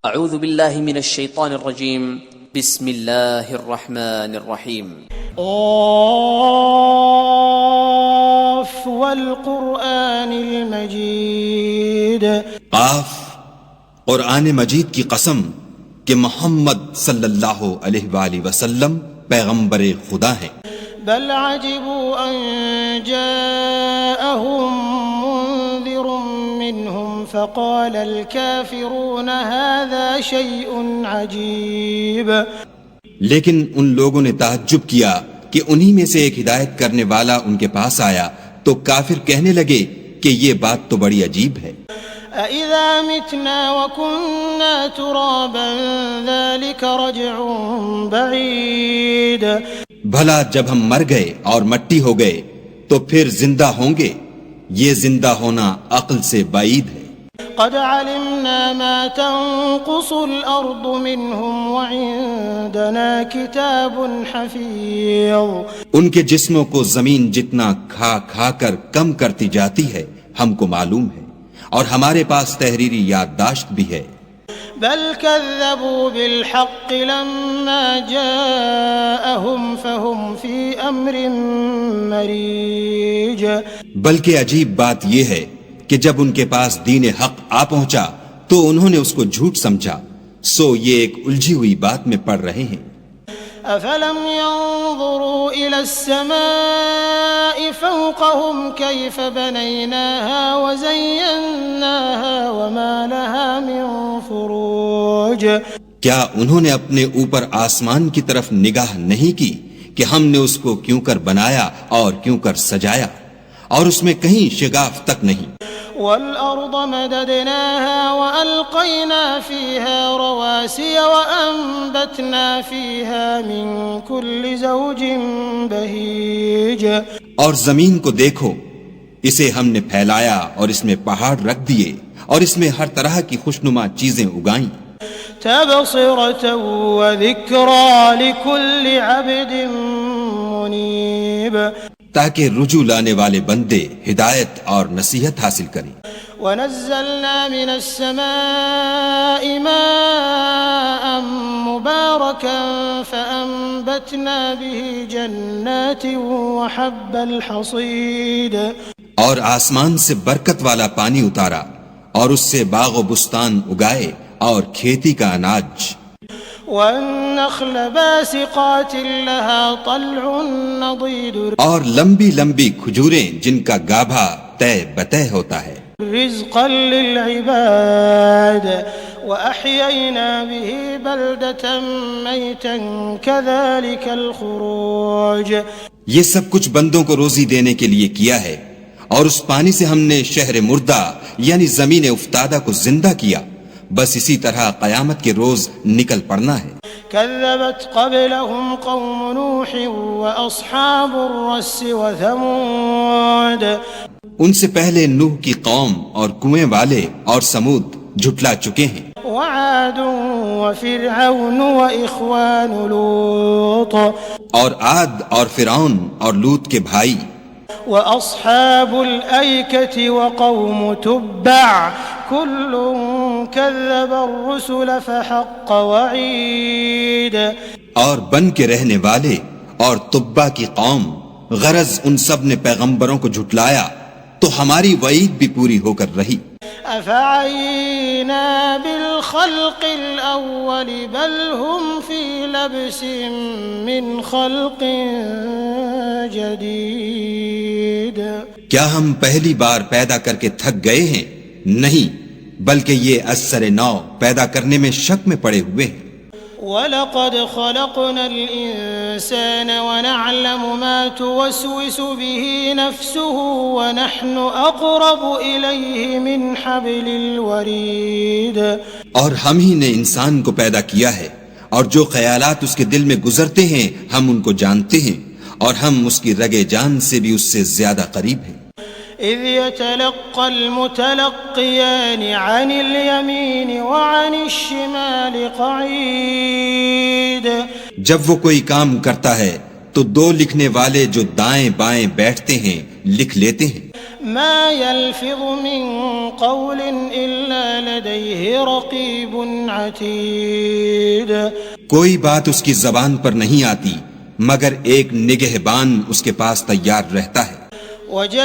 اعوذ باللہ من الشیطان الرجیم بسم اللہ الرحمن الرحیم قاف والقرآن المجید قاف قرآن مجید کی قسم کہ محمد صلی اللہ علیہ وآلہ وسلم پیغمبر خدا ہیں. بل عجبوا ان جاءهم منذر منهم فقال الكافرون هذا شيء عجیب. لیکن ان لوگوں نے تعجب کیا کہ انہی میں سے ایک ہدایت کرنے والا ان کے پاس آیا تو کافر کہنے لگے کہ یہ بات تو بڑی عجیب ہے. أَإِذَا مِتْنَا وَكُنَّا تُرَابًا ذَلِكَ رَجْعٌ بَعِيدٌ. بھلا جب ہم مر گئے اور مٹی ہو گئے تو پھر زندہ ہوں گے؟ یہ زندہ ہونا عقل سے بعید ہے. قد علمنا ما تنقص الأرض منهم وعندنا كتاب حفيظ. ان کے جسموں کو زمین جتنا کھا کھا کر کم کرتی جاتی ہے ہم کو معلوم ہے، اور ہمارے پاس تحریری یادداشت بھی ہے. بل كذبوا بالحق لما جاءهم فهم في أمر مريج. بلکہ عجیب بات یہ ہے کہ جب ان کے پاس دین حق آ پہنچا تو انہوں نے اس کو جھوٹ سمجھا، سو یہ ایک الجھی ہوئی بات میں پڑ رہے ہیں. أفلم ينظروا إلى السماء فوقهم كيف بنيناها وزيناها وما لها من فروج. کیا انہوں نے اپنے اوپر آسمان کی طرف نگاہ نہیں کی کہ ہم نے اس کو کیوں کر بنایا اور کیوں کر سجایا، اور اس میں کہیں شگاف تک نہیں. والأرض مددناها وألقينا فيها رواسي وأنبتنا فيها من كل زوج بهيج. اور زمین کو دیکھو، اسے ہم نے پھیلایا اور اس میں پہاڑ رکھ دیے اور اس میں ہر طرح کی خوشنما چیزیں اگائیں. تبصرة وذكرى لكل عبد منيب. تاکہ رجوع لانے والے بندے ہدایت اور نصیحت حاصل کریں. ونزلنا من السماء ماء مباركا فأنبتنا به جنات وحب الحصيد. اور آسمان سے برکت والا پانی اتارا اور اس سے باغ و بستان اگائے اور کھیتی کا اناج. والنخل باسقات لها طلع نضيد. اور لمبی لمبی کھجوریں جن کا گابھا طے بطے ہوتا ہے. رزقا للعباد وأحيينا به بلدة ميتا كذلك الخروج. یہ سب کچھ بندوں کو روزی دینے کے لیے کیا ہے، اور اس پانی سے ہم نے شہر مردہ یعنی زمین افتادہ کو زندہ کیا. بس اسی طرح قیامت کے روز نکل پڑنا ہے. كذبت قبلهم قوم نوح وأصحاب الرس وثمود. ان سے پہلے نوح کی قوم اور کنویں والے اور سمود جھٹلا چکے ہیں. وعاد وفرعون وإخوان لوط. اور عاد اور فرعون اور لوط کے بھائی. وأصحاب الأيكة وقوم تبع كل كذب الرسل فحق وعيد. اور بن کے رہنے والے اور تبع کی قوم، غرض ان سب نے پیغمبروں کو جھٹلایا تو ہماری وعید بھی پوری ہو کر رہی. أفعينا بالخلق الأول بل هم في لبس من خلق جديد. کیا ہم پہلی بار پیدا کر کے تھک گئے ہیں؟ نہیں، بلکہ یہ از سر نو پیدا کرنے میں شک میں پڑے ہوئے ہیں. وَلَقَدْ خَلَقْنَا الْإِنسَانَ وَنَعْلَمُ مَا تُوَسْوِسُ بِهِ نَفْسُهُ وَنَحْنُ أَقْرَبُ إِلَيْهِ مِنْ حَبْلِ الْوَرِيدِ. اور ہم ہی نے انسان کو پیدا کیا ہے، اور جو خیالات اس کے دل میں گزرتے ہیں ہم ان کو جانتے ہیں، اور ہم اس کی رگ جان سے بھی اس سے زیادہ قریب ہیں. إذ يتلقى المتلقيان عن اليمين وعن الشمال قعيد. جب وہ کوئی کام کرتا ہے تو دو لکھنے والے جو دائیں بائیں بیٹھتے ہیں لکھ لیتے ہیں. ما يلفظ من قول إلا لديه رقيب عتيد. کوئی بات اس کی زبان پر نہیں آتی مگر ایک نگہبان اس کے پاس تیار رہتا ہے. وجاءت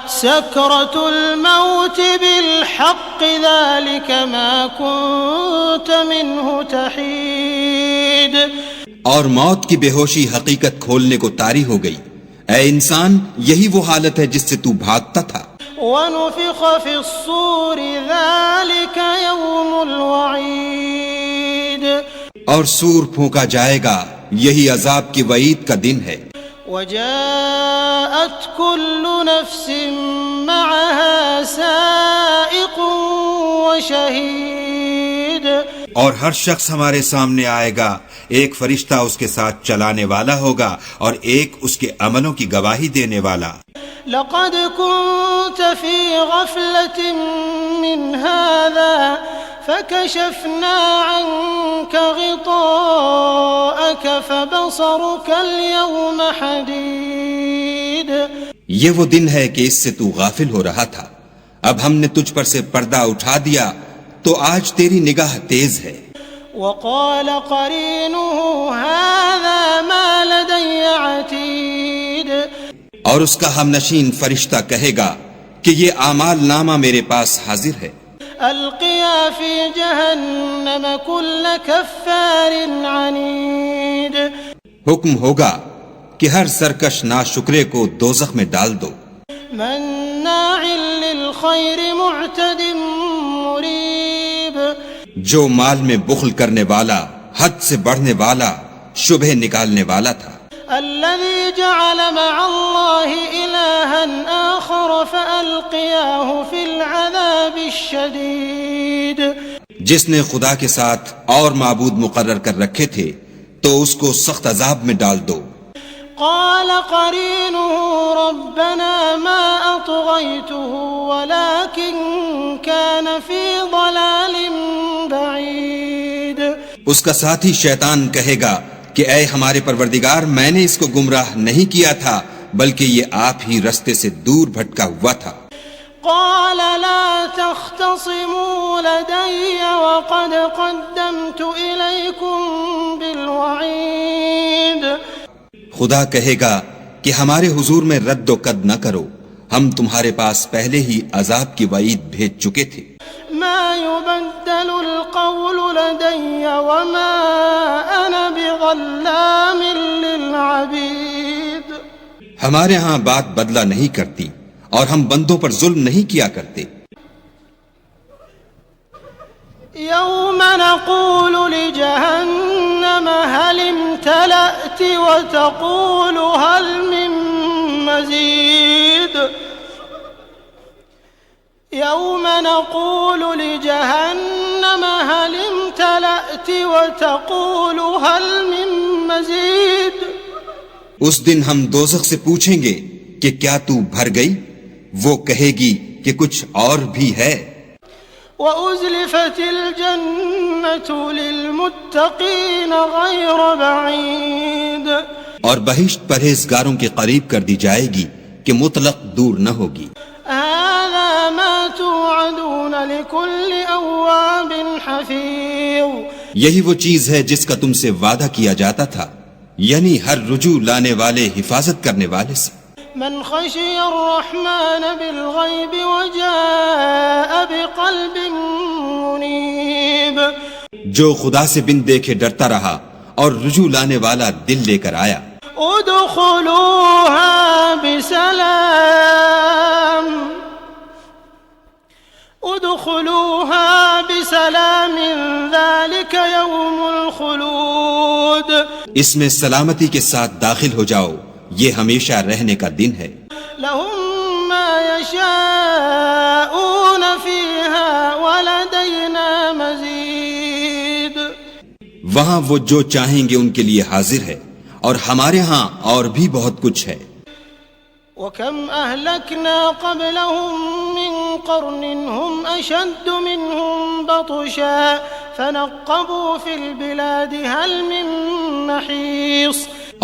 سكرة الموت بالحق ذلك ما كنت منه تحيد. اور موت کی بے ہوشی حقیقت کھولنے کو طاری ہو گئی. اے انسان، یہی وہ حالت ہے جس سے تو بھاگتا تھا. ونفخ في الصور ذلك يوم الوعيد. اور سور پھونکا جائے گا، یہی عذاب کی وعید کا دن ہے. وجاءت كل نفس معها سائق وشهيد. اور ہر شخص ہمارے سامنے آئے گا، ایک فرشتہ اس کے ساتھ چلانے والا ہوگا اور ایک اس کے عملوں کی گواہی دینے والا. لقد كنت في غفلة من هذا فكشفنا عنك غطاءك فبصرك اليوم حديد. یہ وہ دن ہے کہ اس سے تو غافل ہو رہا تھا، اب ہم نے تجھ پر سے پردہ اٹھا دیا تو آج تیری نگاہ تیز ہے. وقال قرينه هذا ما لدي عتيد. اور اس کا ہم نشین فرشتہ کہے گا کہ یہ اعمال نامہ میرے پاس حاضر ہے. القيا في جهنم كل كفار عنيد. حکم ہوگا کہ ہر سرکش ناشکرے کو دوزخ میں ڈال دو. مناع للخير معتد مريب. جو مال میں بخل کرنے والا، حد سے بڑھنے والا، شبہ نکالنے والا تھا. الذي جعل مع الله إلها آخر فألقياه في العذاب الشديد. جس نے خدا کے ساتھ اور معبود مقرر کر رکھے تھے تو اس کو سخت عذاب میں ڈال دو. قال قرينه ربنا ما أطغيته ولكن كان في ضلال بعيد. اس کا ساتھی شیطان کہے گا کہ اے ہمارے پروردگار، میں نے اس کو گمراہ نہیں کیا تھا بلکہ یہ آپ ہی رستے سے دور بھٹکا ہوا تھا. قال لا تختصموا لدي وقد قدمت إليكم بالوعيد. خدا کہے گا کہ ہمارے حضور میں رد و قد نہ کرو، ہم تمہارے پاس پہلے ہی عذاب کی وعید بھیج چکے تھے. ما يبدل القول لدي وما أنا بظلام للعبيد. ہمارے ہاں بات بدلہ نہیں کرتی اور ہم بندوں پر ظلم نہیں کیا کرتے. يوم نقول لجهنم هل امتلأت وتقول هل من مزيد. يوم نقول لجهنم هل امتلأت وتقول هل من مزيد. اس دن ہم دوزخ سے پوچھیں گے کہ کیا تو بھر گئی؟ وہ کہے گی کہ کچھ اور بھی ہے. وَأُزْلِفَتِ الْجَنَّةُ لِلْمُتَّقِينَ غَيْرَ بَعِيدٍ. اور بہشت پرہیزگاروں کے قریب کر دی جائے گی کہ مطلق دور نہ ہوگی. هَذَا مَا تُوعَدُونَ لِكُلِّ أَوَّابٍ حَفِيظٍ. یہی وہ چیز ہے جس کا تم سے وعدہ کیا جاتا تھا، یعنی ہر رجوع لانے والے، حفاظت کرنے والے سے. من خشي الرحمن بالغيب وجاء بقلب منيب. جو خدا سے بن دیکھے ڈرتا رہا اور رجوع لانے والا دل لے کر آیا. ادخلوها بسلام ذلك يوم الخلود. اس میں سلامتی کے ساتھ داخل ہو جاؤ، یہ ہمیشہ رہنے کا دن ہے. لهم ما يشاءون فيها ولدينا مزيد. وہاں وہ جو چاہیں گے ان کے لیے حاضر ہے اور ہمارے ہاں اور بھی بہت کچھ ہے. وَكَمْ أَهْلَكْنَا قَبْلَهُمْ مِنْ قَرْنٍ هُمْ أَشَدُّ مِنْهُمْ بَطْشًا فَنَقَّبُوا فِي الْبِلَادِ هَلْ مِنْ مَحِيصٍ.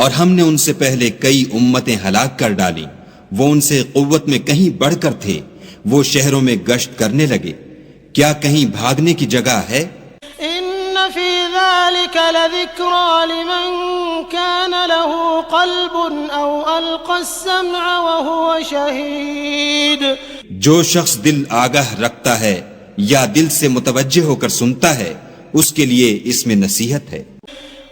اور ہم نے ان سے پہلے کئی امتیں ہلاک کر ڈالیں، وہ ان سے قوت میں کہیں بڑھ کر تھے، وہ شہروں میں گشت کرنے لگے، کیا کہیں بھاگنے کی جگہ ہے؟ ان فی ذلک لذکرى لمن کان له قلب او القى السمع وهو شہید، جو شخص دل آگاہ رکھتا ہے یا دل سے متوجہ ہو کر سنتا ہے، اس کے لیے اس میں نصیحت ہے۔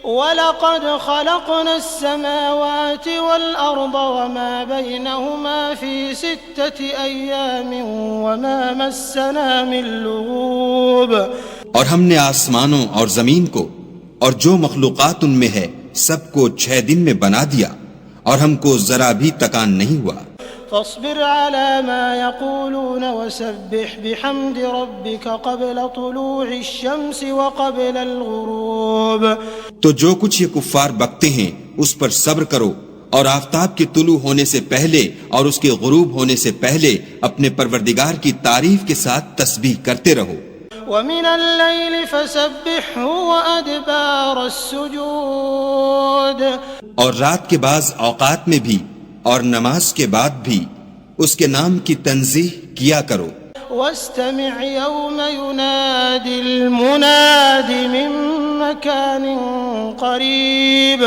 وَلَقَدْ خَلَقْنَا السَّمَاوَاتِ وَالْأَرْضَ وَمَا بَيْنَهُمَا فِي 6 أَيَّامٍ وَمَا مَسَّنَا مِن لُغُوبٍ، اور ہم نے آسمانوں اور زمین کو اور جو مخلوقات ان میں ہے سب کو 6 دن میں بنا دیا، اور ہم کو ذرا بھی تکان نہیں ہوا۔ فاصبر على ما يقولون وسبح بحمد ربك قبل طلوع الشمس وقبل الغروب، تو جو کچھ یہ کفار بکتے ہیں اس پر صبر کرو، اور آفتاب کے طلوع ہونے سے پہلے اور اس کے غروب ہونے سے پہلے اپنے پروردگار کی تعریف کے ساتھ تسبیح کرتے رہو۔ ومن الليل فسبحه وأدبار السجود، اور رات کے بعض اوقات میں بھی اور نماز کے بعد بھی اس کے نام کی تنزیہ کیا کرو۔ واستمع يوم ينادي المناد من مكان قريب،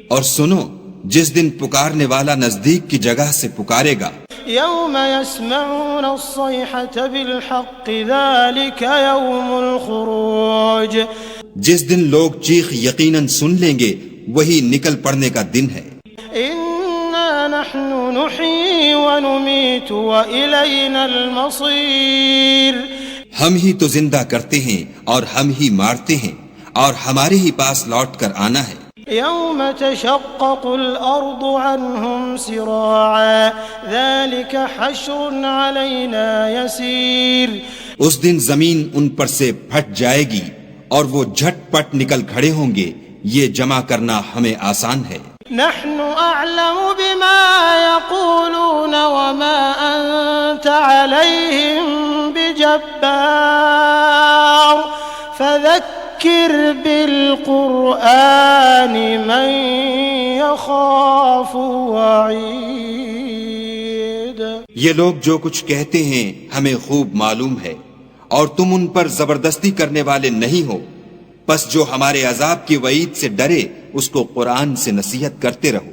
اور سنو جس دن پکارنے والا نزدیک کی جگہ سے پکارے گا۔ يوم يسمعون الصيحة بالحق ذلك يوم الخروج، جس دن لوگ چیخ یقیناً سن لیں گے وہی نکل پڑنے کا دن ہے۔ إنا نحن نحيي ونميت وإلينا المصير، ہم ہی تو زندہ کرتے ہیں اور ہم ہی مارتے ہیں اور ہمارے ہی پاس لوٹ کر آنا ہے۔ يوم تشقق الأرض عنهم سراعا ذلك حشر علينا يسير، اس دن زمین ان پر سے پھٹ جائے گی اور وہ جھٹ پٹ نکل کھڑے ہوں گے، یہ جمع کرنا ہمیں آسان ہے۔ نحن أعلم بما يقولون وما أنت عليهم بجبار فذكر بالقرآن من يخاف وعيد۔ یہ لوگ جو کچھ کہتے ہیں ہمیں خوب معلوم ہے، اور تم ان پر زبردستی کرنے والے نہیں ہو، پس جو ہمارے عذاب کی وعید سے ڈرے اس کو قرآن سے نصیحت کرتے رہو۔